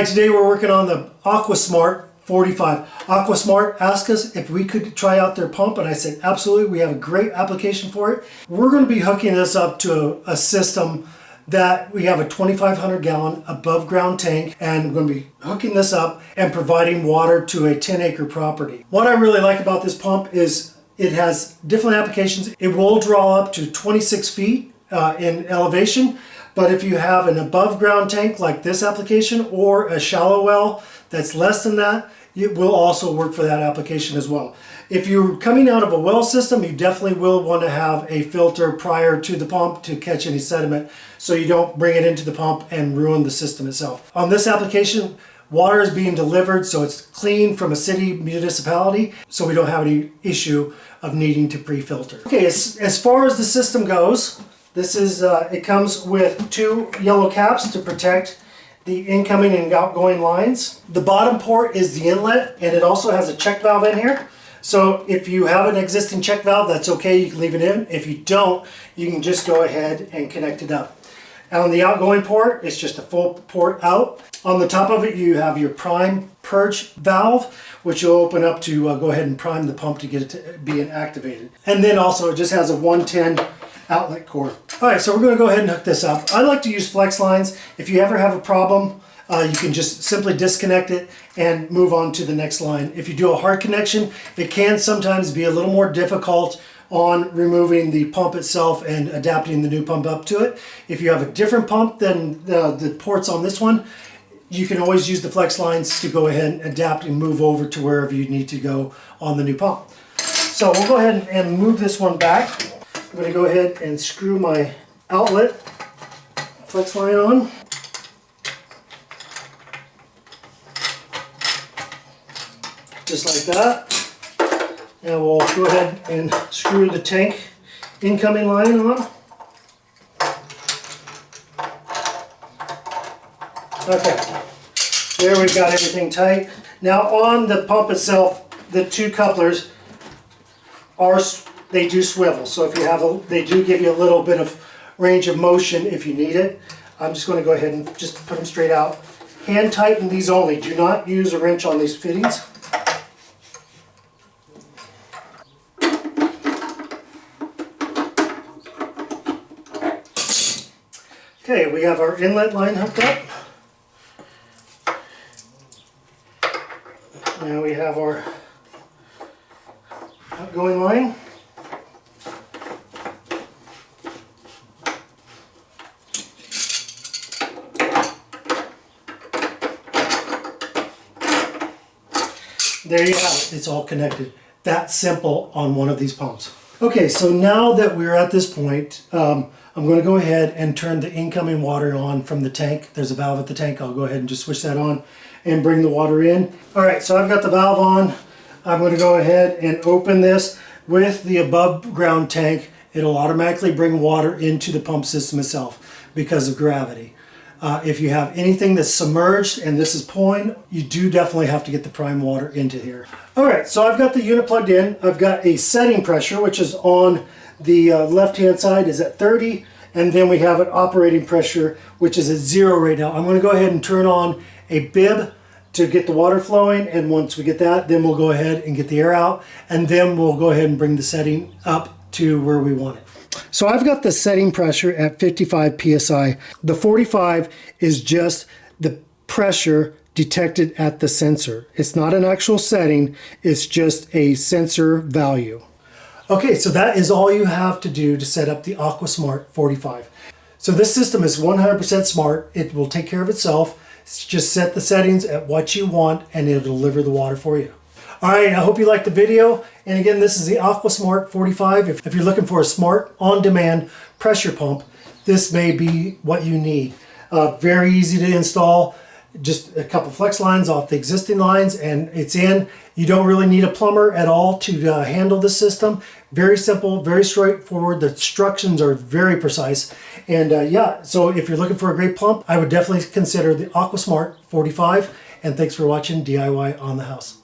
today we're working on the Aquasmart 45. Aquasmart asked us if we could try out their pump, and I said absolutely, we have a great application for it. We're going to be hooking this up to a system that we have a 2,500 gallon above ground tank, and we're going to be hooking this up and providing water to a 10-acre property. What I really like about this pump is it has different applications. It will draw up to 26 feet in elevation, but if you have an above ground tank like this application or a shallow well that's less than that, it will also work for that application as well. If you're coming out of a well system, you definitely will want to have a filter prior to the pump to catch any sediment so you don't bring it into the pump and ruin the system itself. On this application, water is being delivered, so it's clean from a city municipality, so we don't have any issue of needing to pre-filter. Okay, as far as the system goes, this is it comes with 2 yellow caps to protect the incoming and outgoing lines. The bottom port is the inlet, and it also has a check valve in here. So if you have an existing check valve, that's okay, you can leave it in. If you don't, you can just go ahead and connect it up. And on the outgoing port, it's just a full port out. On the top of it, you have your prime purge valve, which will open up to go ahead and prime the pump to get it to be activated. And then also it just has a 110 outlet cord. All right, so we're going to go ahead and hook this up. I like to use flex lines. If you ever have a problem, you can just simply disconnect it and move on to the next line. If you do a hard connection, it can sometimes be a little more difficult on removing the pump itself and adapting the new pump up to it. If you have a different pump than the ports on this one, you can always use the flex lines to go ahead and adapt and move over to wherever you need to go on the new pump. So we'll go ahead and move this one back. I'm going to go ahead and screw my outlet flex line on. Just like that. And we'll go ahead and screw the tank incoming line on. Okay, there we've got everything tight. Now on the pump itself, the 2 couplers they do swivel. So if you have they do give you a little bit of range of motion if you need it. I'm just going to go ahead and just put them straight out. Hand tighten these only. Do not use a wrench on these fittings. Okay, we have our inlet line hooked up. Now we have our outgoing line. There you have it. It's all connected. That simple on one of these pumps. Okay, so now that we're at this point, I'm going to go ahead and turn the incoming water on from the tank. There's a valve at the tank. I'll go ahead and just switch that on and bring the water in. All right, so I've got the valve on. I'm going to go ahead and open this. With the above ground tank, it'll automatically bring water into the pump system itself because of gravity. If you have anything that's submerged and this is pulling, you do definitely have to get the prime water into here. All right, so I've got the unit plugged in. I've got a setting pressure, which is on the left-hand side is at 30, and then we have an operating pressure, which is at 0 right now. I'm going to go ahead and turn on a bib to get the water flowing, and once we get that, then we'll go ahead and get the air out, and then we'll go ahead and bring the setting up to where we want it. So I've got the setting pressure at 55 psi. The 45 is just the pressure detected at the sensor. It's not an actual setting, it's just a sensor value. Okay, so that is all you have to do to set up the Aquasmart 45. So this system is 100% smart. It will take care of itself. Just set the settings at what you want and it'll deliver the water for you. All right, I hope you liked the video. And again, this is the Aquasmart 45. If you're looking for a smart, on-demand pressure pump, this may be what you need. Very easy to install. Just a couple flex lines off the existing lines and it's in. You don't really need a plumber at all to handle the system. Very simple, very straightforward. The instructions are very precise. And yeah, so if you're looking for a great pump, I would definitely consider the Aquasmart 45. And thanks for watching DIY on the House.